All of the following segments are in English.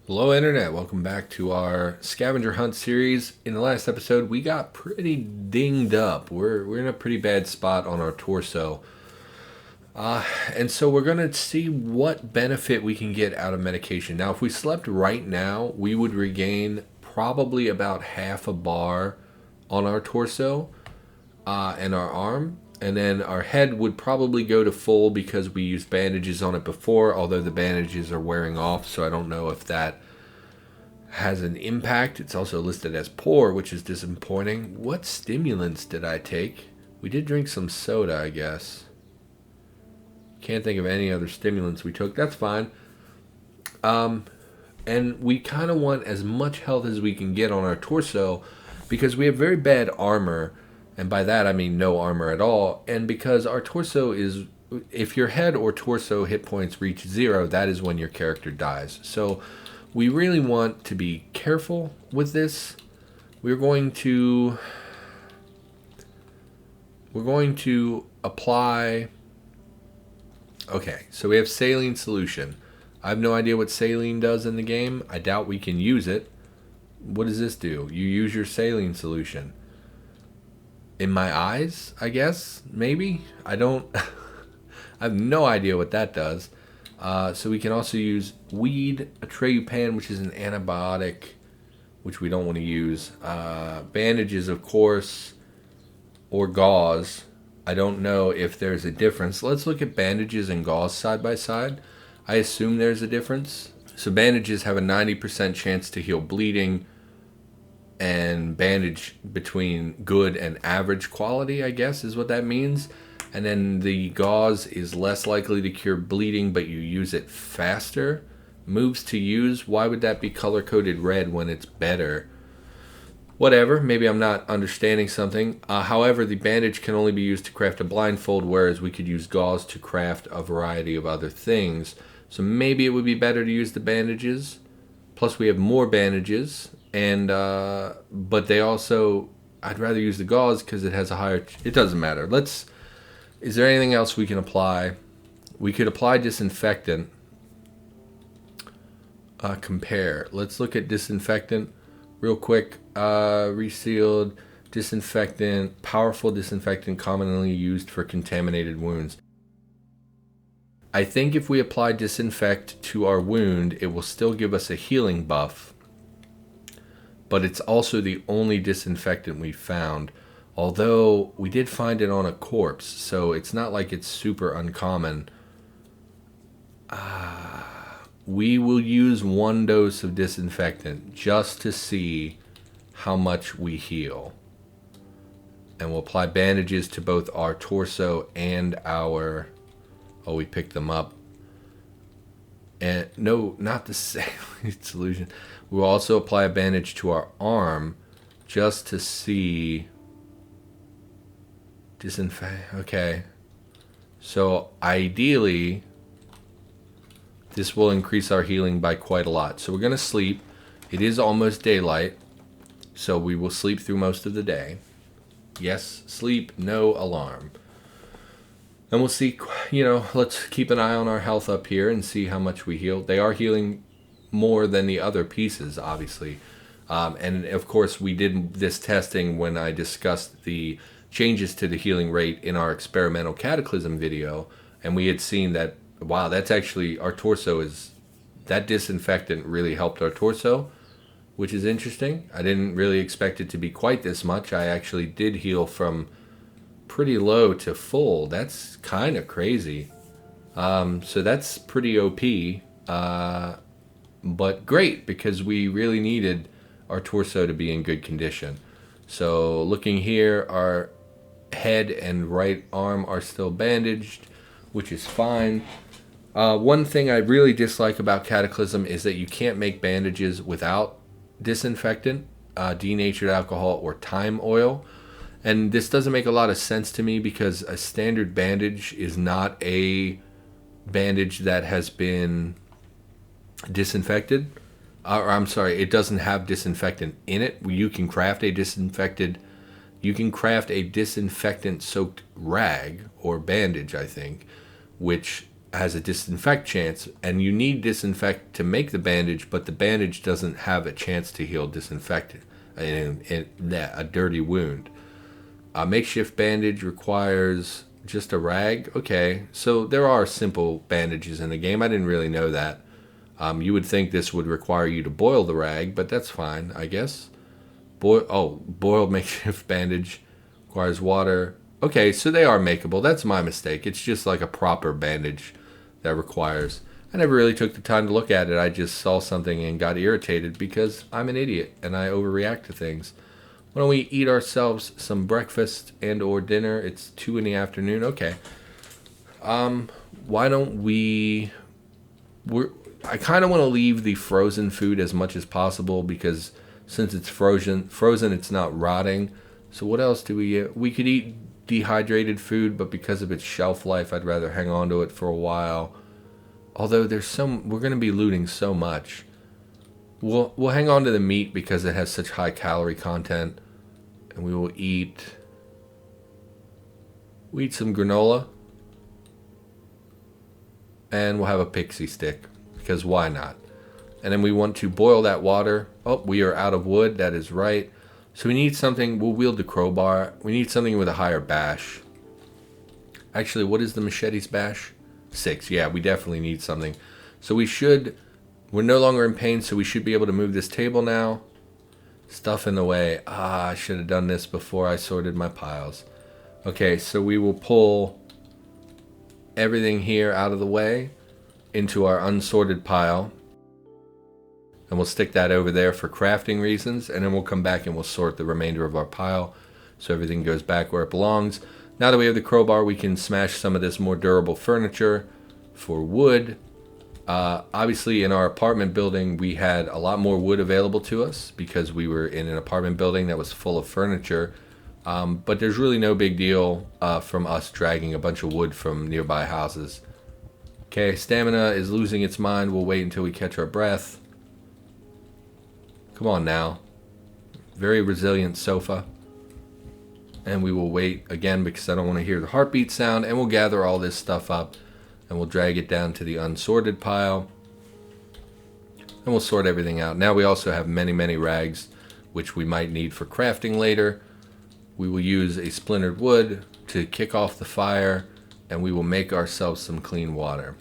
Hello, Internet. Welcome back to our scavenger hunt series. In the last episode, we got pretty dinged up. We're in a pretty bad spot on our torso. And so we're going to see what benefit we can get out of medication. Now, if we slept right now, we would regain probably about half a bar on our torso and our arm. And then our head would probably go to full because we used bandages on it before, although the bandages are wearing off, so I don't know if that has an impact. It's also listed as poor, which is disappointing. What stimulants did I take? We did drink some soda, I guess. Can't think of any other stimulants we took. That's fine. And we kind of want as much health as we can get on our torso because we have very bad armor. And by that, I mean no armor at all. And because our torso is, if your head or torso hit points reach 0, that is when your character dies. So we really want to be careful with this. We're going to apply. Okay, so we have saline solution. I have no idea what saline does in the game. I doubt we can use it. What does this do? You use your saline solution. In my eyes, I guess? Maybe? I don't... I have no idea what that does. So we can also use weed, atreyu, which is an antibiotic, which we don't want to use. Bandages, of course, or gauze. I don't know if there's a difference. Let's look at bandages and gauze side by side. I assume there's a difference. So bandages have a 90% chance to heal bleeding, and bandage between good and average quality, I guess, is what that means. And then the gauze is less likely to cure bleeding, but you use it faster. Moves to use, why would that be color-coded red when it's better? Whatever, maybe I'm not understanding something. However, the bandage can only be used to craft a blindfold, whereas we could use gauze to craft a variety of other things. So maybe it would be better to use the bandages. Plus we have more bandages. And but they also, I'd rather use the gauze because it has a higher, it doesn't matter. Is there anything else we can apply? We could apply disinfectant. Compare. Let's look at disinfectant real quick. Resealed disinfectant, powerful disinfectant commonly used for contaminated wounds. I think if we apply disinfect to our wound, it will still give us a healing buff. But it's also the only disinfectant we found, although we did find it on a corpse, so it's not like it's super uncommon. We will use 1 dose of disinfectant just to see how much we heal. And we'll apply bandages to both our torso and our... Oh, we picked them up. And no, not the saline solution. We'll also apply a bandage to our arm just to see. Disinfect. Okay. So ideally, this will increase our healing by quite a lot. So we're going to sleep. It is almost daylight, so we will sleep through most of the day. Yes, sleep, no alarm. And we'll see, let's keep an eye on our health up here and see how much we heal. They are healing more than the other pieces, obviously. And of course, we did this testing when I discussed the changes to the healing rate in our experimental cataclysm video. And we had seen that, wow, that's actually, our torso is, that disinfectant really helped our torso, which is interesting. I didn't really expect it to be quite this much. I actually did heal from pretty low to full. That's kind of crazy. So that's pretty OP. But great, because we really needed our torso to be in good condition. So looking here, our head and right arm are still bandaged, which is fine. One thing I really dislike about Cataclysm is that you can't make bandages without disinfectant, denatured alcohol, or thyme oil. And this doesn't make a lot of sense to me because a standard bandage is not a bandage that has been disinfected. Or I'm sorry, it doesn't have disinfectant in it. You can craft a disinfectant soaked rag or bandage, I think, which has a disinfect chance, and you need disinfect to make the bandage, but the bandage doesn't have a chance to heal disinfect in a dirty wound. A makeshift bandage requires just a rag. Okay, so there are simple bandages in the game. I didn't really know that. You would think this would require you to boil the rag, but that's fine, I guess. Boiled makeshift bandage requires water. Okay, so they are makeable. That's my mistake. It's just like a proper bandage that requires. I never really took the time to look at it. I just saw something and got irritated because I'm an idiot and I overreact to things. Why don't we eat ourselves some breakfast and or dinner? It's 2 in the afternoon. Okay. Why don't we... I kind of want to leave the frozen food as much as possible because since it's frozen, it's not rotting. So what else do we eat? We could eat dehydrated food, but because of its shelf life, I'd rather hang on to it for a while. Although we're going to be looting so much. We'll hang on to the meat because it has such high calorie content. And we will eat some granola. And we'll have a pixie stick. Because why not? And then we want to boil that water. Oh, we are out of wood. That is right. So we need something. We'll wield the crowbar. We need something with a higher bash. Actually, what is the machete's bash? 6. Yeah, we definitely need something. So we're no longer in pain, so we should be able to move this table now. Stuff in the way. I should have done this before I sorted my piles. Okay, so we will pull everything here out of the way into our unsorted pile. And we'll stick that over there for crafting reasons. And then we'll come back and we'll sort the remainder of our pile so everything goes back where it belongs. Now that we have the crowbar, we can smash some of this more durable furniture for wood. Obviously, in our apartment building, we had a lot more wood available to us because we were in an apartment building that was full of furniture. But there's really no big deal from us dragging a bunch of wood from nearby houses. Okay, stamina is losing its mind. We'll wait until we catch our breath. Come on now. Very resilient sofa. And we will wait again because I don't want to hear the heartbeat sound. And we'll gather all this stuff up. And we'll drag it down to the unsorted pile. And we'll sort everything out. Now we also have many, many rags, which we might need for crafting later. We will use a splintered wood to kick off the fire. And we will make ourselves some clean water.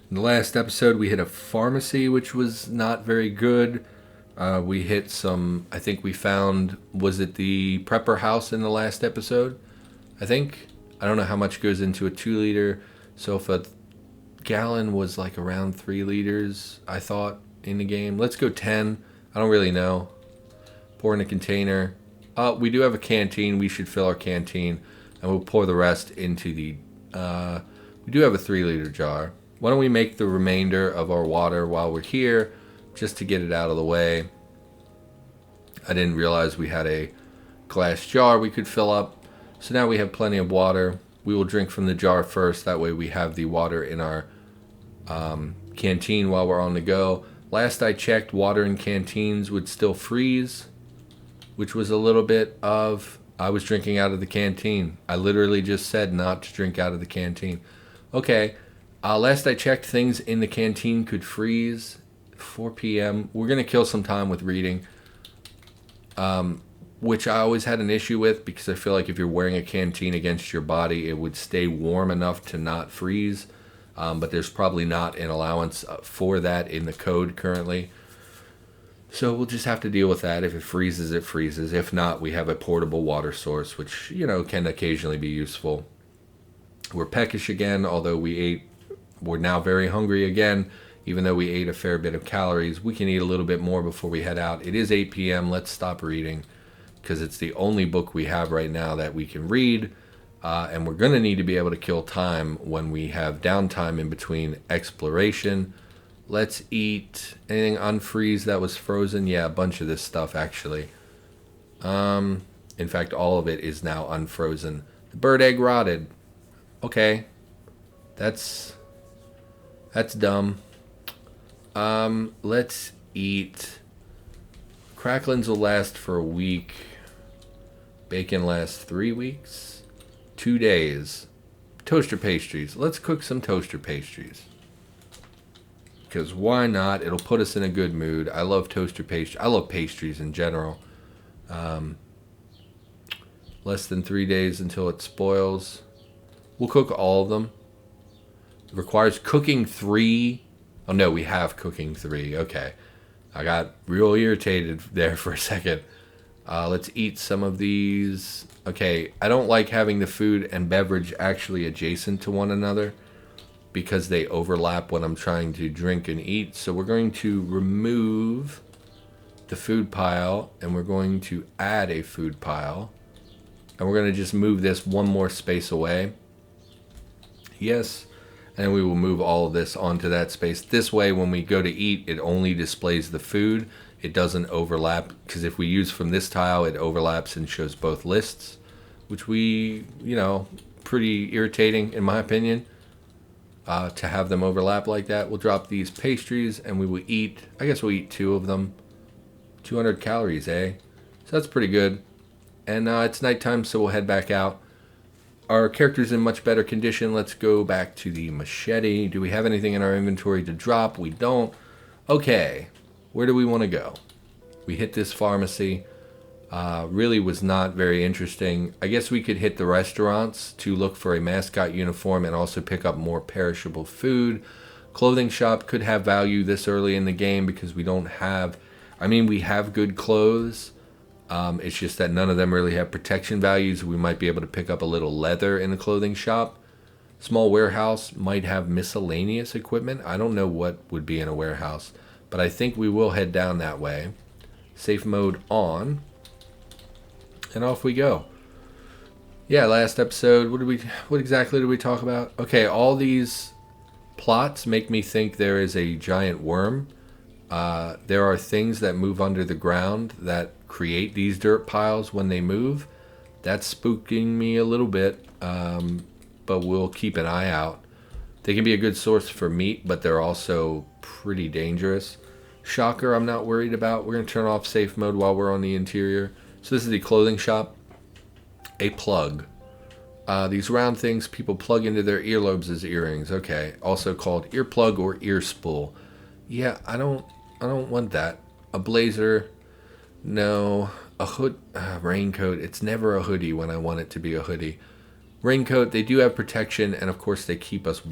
In the last episode, we hit a pharmacy, which was not very good. We hit some, I think we found, was it the prepper house in the last episode? I think. I don't know how much goes into a 2 liter. So if a gallon was like around 3 liters, I thought, in the game. Let's go 10. I don't really know. Pour in a container. We do have a canteen. We should fill our canteen. And we'll pour the rest into the... we do have a 3 liter jar. Why don't we make the remainder of our water while we're here, just to get it out of the way. I didn't realize we had a glass jar we could fill up. So now we have plenty of water. We will drink from the jar first. That way we have the water in our canteen while we're on the go. Last I checked, water in canteens would still freeze, which was a little bit of... I was drinking out of the canteen. I literally just said not to drink out of the canteen. Okay. Last I checked, things in the canteen could freeze. 4 p.m. We're going to kill some time with reading. Which I always had an issue with because I feel like if you're wearing a canteen against your body, it would stay warm enough to not freeze. But there's probably not an allowance for that in the code currently. So we'll just have to deal with that. If it freezes, it freezes. If not, we have a portable water source, which, can occasionally be useful. We're peckish again, although we're now very hungry again. Even though we ate a fair bit of calories, we can eat a little bit more before we head out. It is 8 p.m. Let's stop reading because it's the only book we have right now that we can read. And we're going to need to be able to kill time when we have downtime in between exploration. Let's eat anything unfreeze that was frozen. Yeah, a bunch of this stuff actually. In fact, all of it is now unfrozen. The bird egg rotted. Okay. That's dumb. Let's eat. Cracklins will last for a week. Bacon lasts 3 weeks. 2 days. Toaster pastries. Let's cook some toaster pastries. Because why not? It'll put us in a good mood. I love toaster pastries. I love pastries in general. Less than 3 days until it spoils. We'll cook all of them. It requires cooking 3. Oh no, we have cooking 3. Okay. I got real irritated there for a second. Let's eat some of these. Okay, I don't like having the food and beverage actually adjacent to one another because they overlap when I'm trying to drink and eat. So we're going to remove the food pile and we're going to add a food pile. And we're going to just move this one more space away. Yes. And we will move all of this onto that space. This way, when we go to eat, it only displays the food. It doesn't overlap, because if we use from this tile, it overlaps and shows both lists, which pretty irritating in my opinion, to have them overlap like that. We'll drop these pastries and we will eat, I guess we'll eat 2 of them. 200 calories, eh? So that's pretty good. And it's nighttime, so we'll head back out. Our character's in much better condition. Let's go back to the machete. Do we have anything in our inventory to drop? We don't. Okay. Where do we want to go? We hit this pharmacy. Really was not very interesting. I guess we could hit the restaurants to look for a mascot uniform and also pick up more perishable food. Clothing shop could have value this early in the game because we don't have... we have good clothes. It's just that none of them really have protection values. We might be able to pick up a little leather in the clothing shop. Small warehouse might have miscellaneous equipment. I don't know what would be in a warehouse, but I think we will head down that way. Safe mode on. And off we go. Yeah, last episode, what exactly did we talk about? Okay, all these plots make me think there is a giant worm. There are things that move under the ground that create these dirt piles when they move. That's spooking me a little bit, but we'll keep an eye out. They can be a good source for meat, but they're also pretty dangerous. Shocker, I'm not worried about. We're going to turn off safe mode while we're on the interior. So this is the clothing shop. A plug. These round things people plug into their earlobes as earrings. Okay, also called earplug or ear spool. Yeah, I don't want that. A blazer. No. A hood. Raincoat. It's never a hoodie when I want it to be a hoodie. Raincoat, they do have protection, and of course they keep us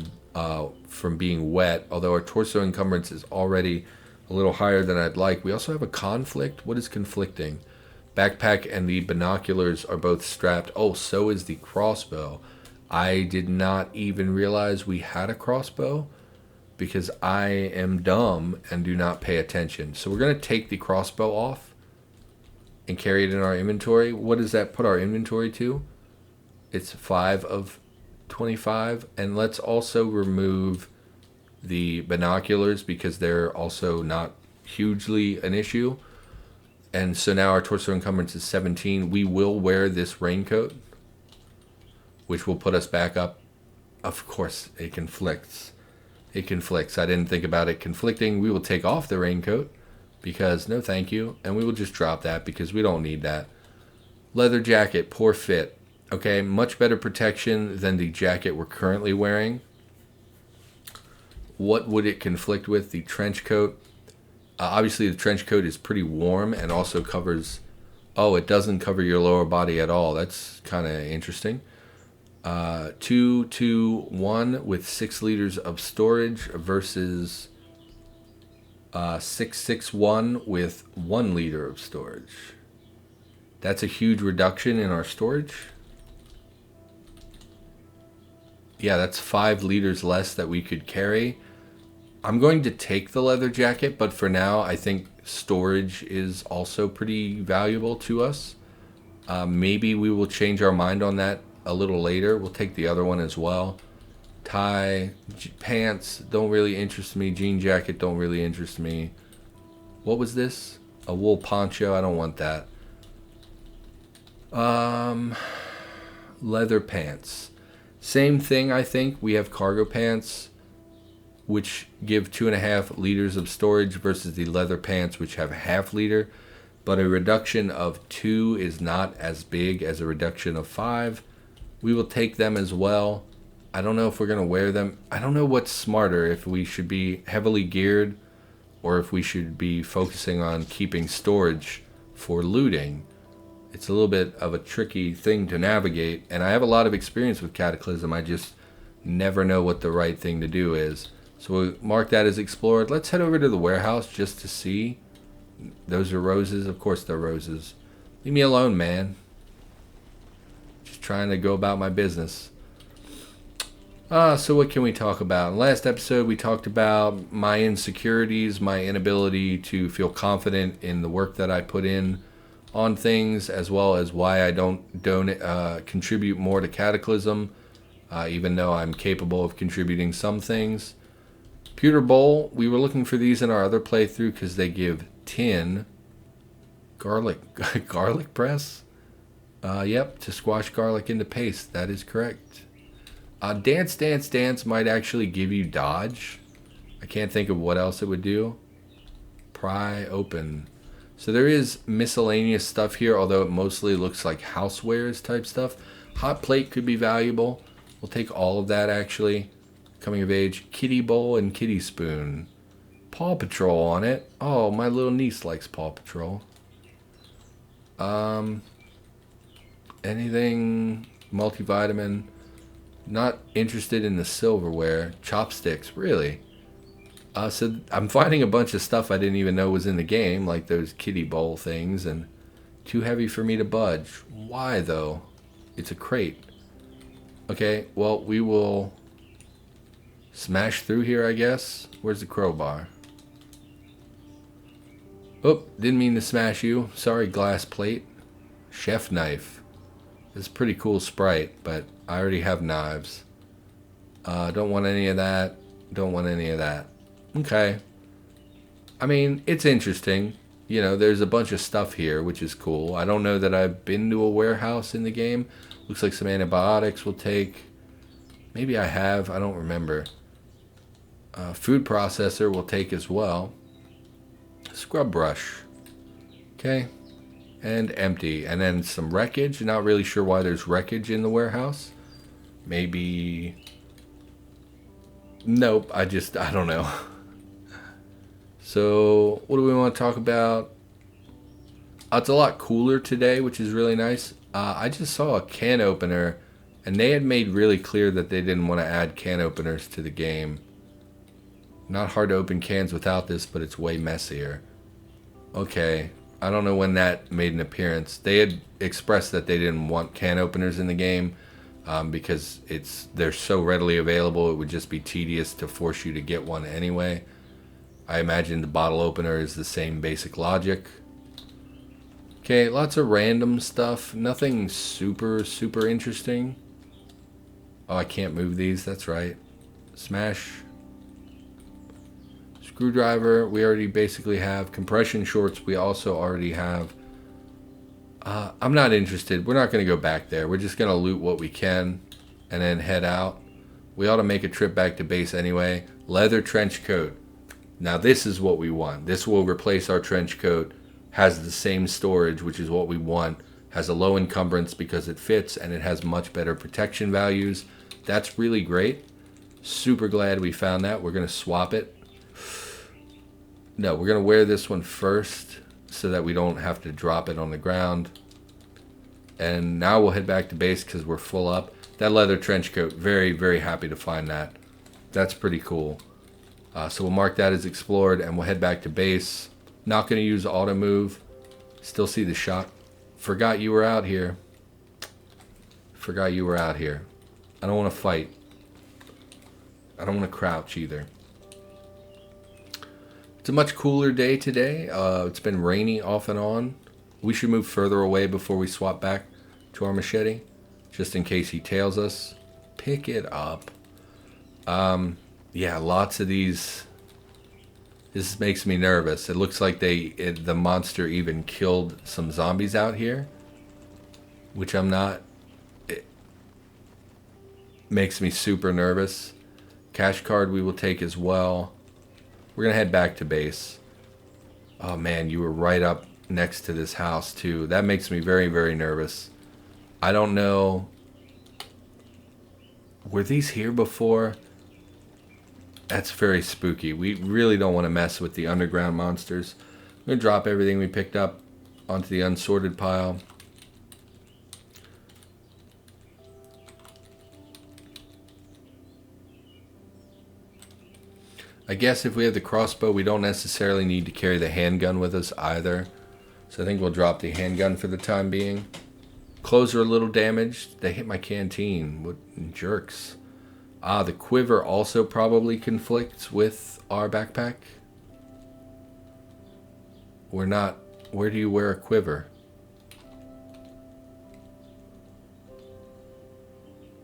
from being wet, although our torso encumbrance is already a little higher than I'd like. We also have a conflict. What is conflicting? Backpack and the binoculars are both strapped. Oh, so is the crossbow. I did not even realize we had a crossbow because I am dumb and do not pay attention. So we're going to take the crossbow off and carry it in our inventory. What does that put our inventory to? It's 5 of 25. And let's also remove the binoculars because they're also not hugely an issue. And so now our torso encumbrance is 17. We will wear this raincoat, which will put us back up. Of course, it conflicts. It conflicts. I didn't think about it conflicting. We will take off the raincoat because no thank you. And we will just drop that because we don't need that. Leather jacket, poor fit. Okay, much better protection than the jacket we're currently wearing. What would it conflict with? The trench coat. Obviously, the trench coat is pretty warm and also covers... Oh, it doesn't cover your lower body at all. That's kind of interesting. 221 with 6 liters of storage versus 661 with 1 liter of storage. That's a huge reduction in our storage. Yeah, that's 5 liters less that we could carry. I'm going to take the leather jacket, but for now, I think storage is also pretty valuable to us. Maybe we will change our mind on that a little later. We'll take the other one as well. Tie, pants don't really interest me. Jean jacket don't really interest me. What was this? A wool poncho. I don't want that. Leather pants. Same thing, I think. We have cargo pants, which give 2.5 liters of storage versus the leather pants, which have a 0.5 liter. But a reduction of 2 is not as big as a reduction of 5. We will take them as well. I don't know if we're going to wear them. I don't know what's smarter, if we should be heavily geared or if we should be focusing on keeping storage for looting. It's a little bit of a tricky thing to navigate, and I have a lot of experience with Cataclysm. I just never know what the right thing to do is. So we'll mark that as explored. Let's head over to the warehouse just to see. Those are roses. Of course they're roses. Leave me alone, man. Just trying to go about my business. So what can we talk about? In the last episode, we talked about my insecurities, my inability to feel confident in the work that I put in on things, as well as why I don't contribute more to Cataclysm, even though I'm capable of contributing some things. Pewter bowl, we were looking for these in our other playthrough because they give tin. Garlic press? Yep, to squash garlic into paste. That is correct. Dance, dance, dance might actually give you dodge. I can't think of what else it would do. Pry open. So there is miscellaneous stuff here, although it mostly looks like housewares type stuff. Hot plate could be valuable. We'll take all of that, actually. Coming of age. Kitty bowl and kitty spoon. Paw Patrol on it. Oh, my little niece likes Paw Patrol. Anything multivitamin. Not interested in the silverware. Chopsticks, really? So I'm finding a bunch of stuff I didn't even know was in the game, like those kitty bowl things, and too heavy for me to budge. Why, though? It's a crate. Okay, well, we will smash through here, I guess. Where's the crowbar? Oh, didn't mean to smash you. Sorry, glass plate. Chef knife. It's a pretty cool sprite, but I already have knives. Don't want any of that. Don't want any of that. Okay. I mean, it's interesting. You know, there's a bunch of stuff here, which is cool. I don't know that I've been to a warehouse in the game. Looks like some antibiotics we'll take. Maybe I have. I don't remember. Food processor we'll take as well. Scrub brush. Okay. And empty. And then some wreckage. Not really sure why there's wreckage in the warehouse. Maybe... Nope. I don't know. So, what do we want to talk about? It's a lot cooler today, which is really nice. I just saw a can opener, and they had made really clear that they didn't want to add can openers to the game. Not hard to open cans without this, but it's way messier. Okay. I don't know when that made an appearance. They had expressed that they didn't want can openers in the game because they're so readily available. It would just be tedious to force you to get one anyway. I imagine the bottle opener is the same basic logic. Okay, lots of random stuff. Nothing super, super interesting. Oh, I can't move these. That's right. Smash. Screwdriver, we already basically have. Compression shorts, we also already have. I'm not interested. We're not going to go back there. We're just going to loot what we can and then head out. We ought to make a trip back to base anyway. Leather trench coat. Now this is what we want. This will replace our trench coat. Has the same storage, which is what we want. Has a low encumbrance because it fits, and it has much better protection values. That's really great. Super glad we found that. We're going to swap it. No, we're going to wear this one first so that we don't have to drop it on the ground. And now we'll head back to base because we're full up. That leather trench coat, very, very happy to find that. That's pretty cool. So we'll mark that as explored, and we'll head back to base. Not going to use auto move. Still see the shot. Forgot you were out here. Forgot you were out here. I don't want to fight. I don't want to crouch either. It's a much cooler day today. It's been rainy off and on. We should move further away before we swap back to our machete, just in case he tails us. Pick it up. Yeah, lots of these. This makes me nervous. It looks like the monster even killed some zombies out here, which I'm not. It makes me super nervous. Cash card we will take as well. We're going to head back to base. Oh man, you were right up next to this house too. That makes me very, very nervous. I don't know. Were these here before? That's very spooky. We really don't want to mess with the underground monsters. I'm going to drop everything we picked up onto the unsorted pile. I guess if we have the crossbow, we don't necessarily need to carry the handgun with us either. So I think we'll drop the handgun for the time being. Clothes are a little damaged. They hit my canteen. What jerks. The quiver also probably conflicts with our backpack. We're not... Where do you wear a quiver?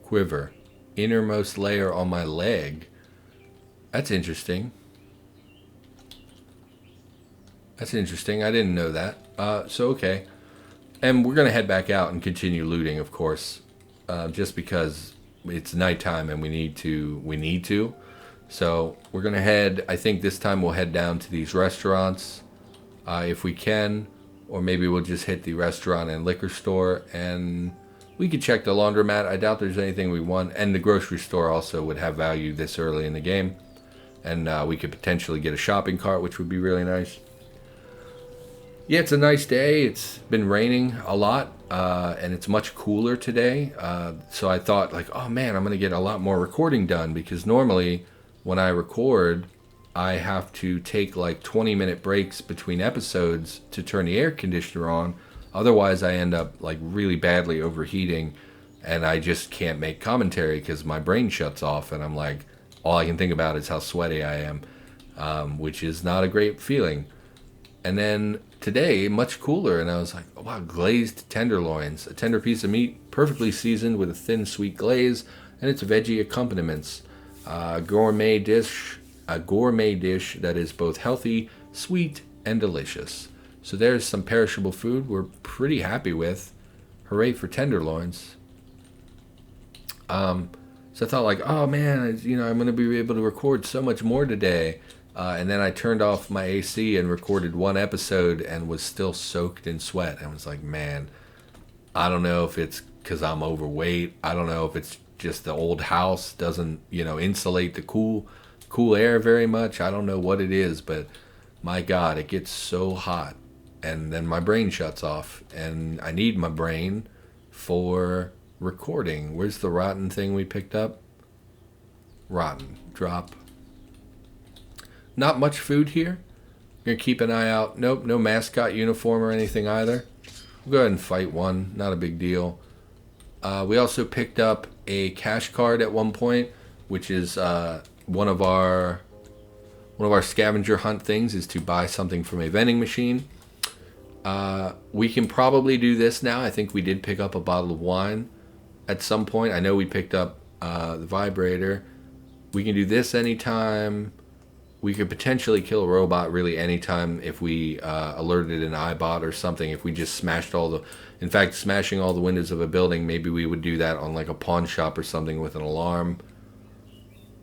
Quiver. Innermost layer on my leg. That's interesting. That's interesting. I didn't know that. So, okay. And we're going to head back out and continue looting, of course. Just because it's nighttime and we need to. So, we're going to head... I think this time we'll head down to these restaurants. If we can. Or maybe we'll just hit the restaurant and liquor store. And we could check the laundromat. I doubt there's anything we want. And the grocery store also would have value this early in the game. And we could potentially get a shopping cart, which would be really nice. Yeah, it's a nice day. It's been raining a lot, and it's much cooler today. So I thought, like, oh man, I'm going to get a lot more recording done, because normally when I record, I have to take like 20-minute breaks between episodes to turn the air conditioner on. Otherwise, I end up like really badly overheating, and I just can't make commentary because my brain shuts off, and I'm like, all I can think about is how sweaty I am, which is not a great feeling. And then today, much cooler, and I was like, oh, wow, glazed tenderloins. A tender piece of meat, perfectly seasoned with a thin, sweet glaze, and its veggie accompaniments. A gourmet dish that is both healthy, sweet, and delicious. So there's some perishable food we're pretty happy with. Hooray for tenderloins. So I thought, like, oh man, I'm going to be able to record so much more today. And then I turned off my AC and recorded one episode and was still soaked in sweat. I was like, man, I don't know if it's because I'm overweight. I don't know if it's just the old house doesn't, insulate the cool air very much. I don't know what it is, but my God, it gets so hot. And then my brain shuts off. And I need my brain for recording. Where's the rotten thing we picked up? Rotten. Drop. Not much food here. Gonna keep an eye out. Nope, no mascot uniform or anything either. We'll go ahead and fight one. Not a big deal. We also picked up a cash card at one point, which is one of our scavenger hunt things is to buy something from a vending machine. We can probably do this now. I think we did pick up a bottle of wine at some point. I know we picked up the vibrator. We can do this anytime. We could potentially kill a robot really anytime if we alerted an iBot or something. If we just smashed smashing all the windows of a building, maybe we would do that on like a pawn shop or something with an alarm.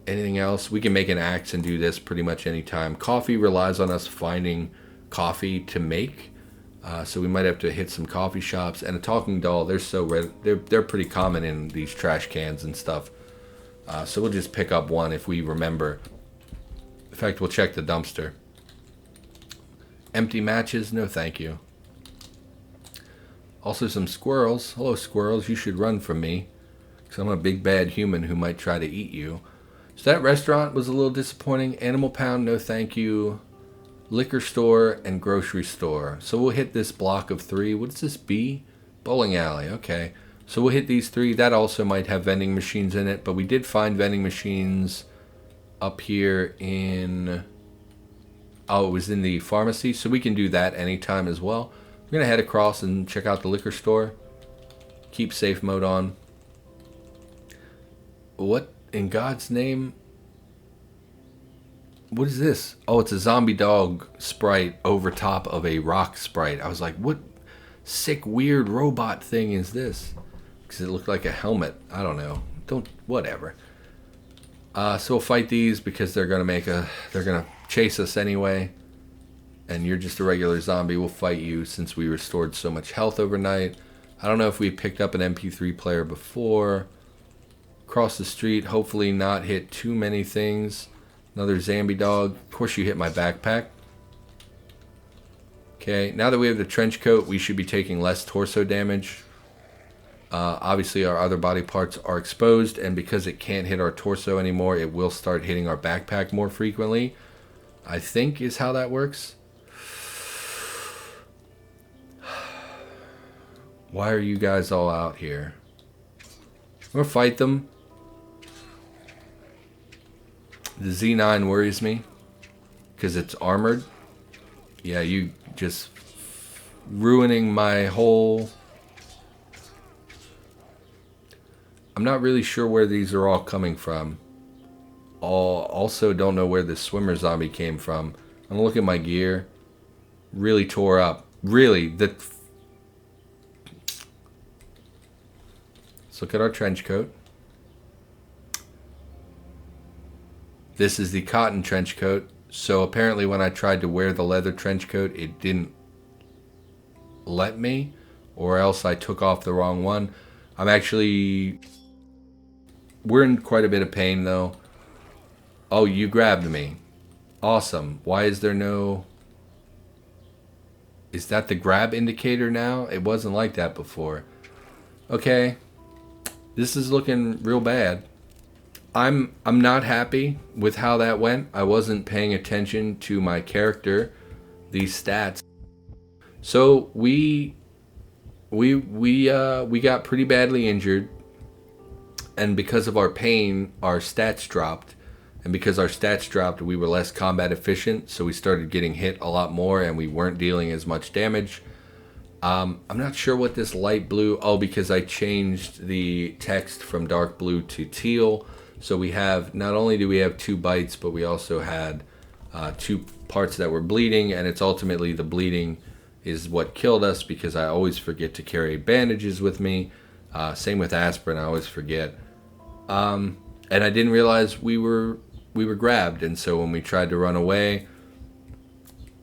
Anything else? We can make an axe and do this pretty much anytime. Coffee relies on us finding coffee to make. So we might have to hit some coffee shops. And a talking doll, they're pretty common in these trash cans and stuff. So we'll just pick up one if we remember. In fact, we'll check the dumpster. Empty matches? No, thank you. Also some squirrels. Hello, squirrels. You should run from me, because I'm a big bad human who might try to eat you. So that restaurant was a little disappointing. Animal Pound, no thank you. Liquor store and grocery store. So we'll hit this block of 3. What's this be? Bowling alley. Okay. So we'll hit these 3. That also might have vending machines in it, but we did find vending machines up here in... Oh, it was in the pharmacy, so we can do that anytime as well. We're going to head across and check out the liquor store. Keep safe mode on. What in God's name? What is this? Oh, it's a zombie dog sprite over top of a rock sprite. I was like, what sick, weird robot thing is this? Because it looked like a helmet. I don't know. Whatever. So we'll fight these because they're gonna chase us anyway. And you're just a regular zombie. We'll fight you since we restored so much health overnight. I don't know if we picked up an MP3 player before. Cross the street, hopefully not hit too many things. Another zombie dog. Of course you hit my backpack. Okay, now that we have the trench coat, we should be taking less torso damage. Obviously our other body parts are exposed, and because it can't hit our torso anymore, it will start hitting our backpack more frequently, I think is how that works. Why are you guys all out here? I'm gonna fight them. The Z9 worries me because it's armored. Yeah, you just ruining my whole... I'm not really sure where these are all coming from. Also don't know where this swimmer zombie came from. I'm gonna look at my gear. Really tore up. Really, let's look at our trench coat. This is the cotton trench coat. So apparently when I tried to wear the leather trench coat, it didn't let me, or else I took off the wrong one. We're in quite a bit of pain though. Oh, you grabbed me. Awesome. Why is there no... Is that the grab indicator now? It wasn't like that before. Okay. This is looking real bad. I'm not happy with how that went. I wasn't paying attention to my character, these stats. So we got pretty badly injured, and because of our pain, our stats dropped. And because our stats dropped, we were less combat efficient, so we started getting hit a lot more, and we weren't dealing as much damage. I'm not sure what this light blue... Oh, because I changed the text from dark blue to teal. So we have... Not only do we have 2 bites, but we also had 2 parts that were bleeding, and it's ultimately the bleeding is what killed us, because I always forget to carry bandages with me. Same with aspirin, I always forget. And I didn't realize we were grabbed, and so when we tried to run away...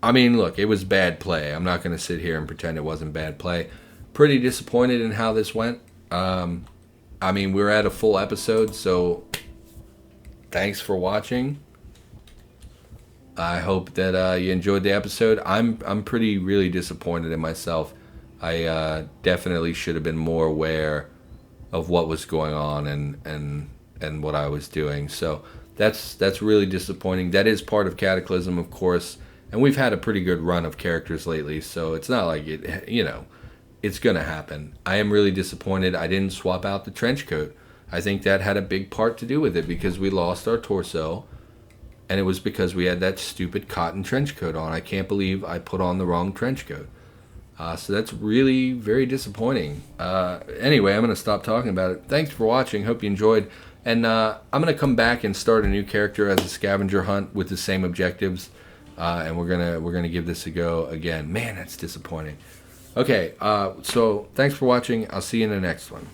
I mean, look, it was bad play. I'm not going to sit here and pretend it wasn't bad play. Pretty disappointed in how this went. I mean, we're at a full episode, so thanks for watching. I hope that you enjoyed the episode. I'm really disappointed in myself. I definitely should have been more aware of what was going on and what I was doing. So that's really disappointing. That is part of Cataclysm, of course. And we've had a pretty good run of characters lately, so it's not like it, it's going to happen. I am really disappointed I didn't swap out the trench coat. I think that had a big part to do with it, because we lost our torso, and it was because we had that stupid cotton trench coat on. I can't believe I put on the wrong trench coat. So that's really very disappointing. Anyway, I'm going to stop talking about it. Thanks for watching. Hope you enjoyed. And I'm going to come back and start a new character as a scavenger hunt with the same objectives. And we're gonna give this a go again. Man, that's disappointing. Okay, so thanks for watching. I'll see you in the next one.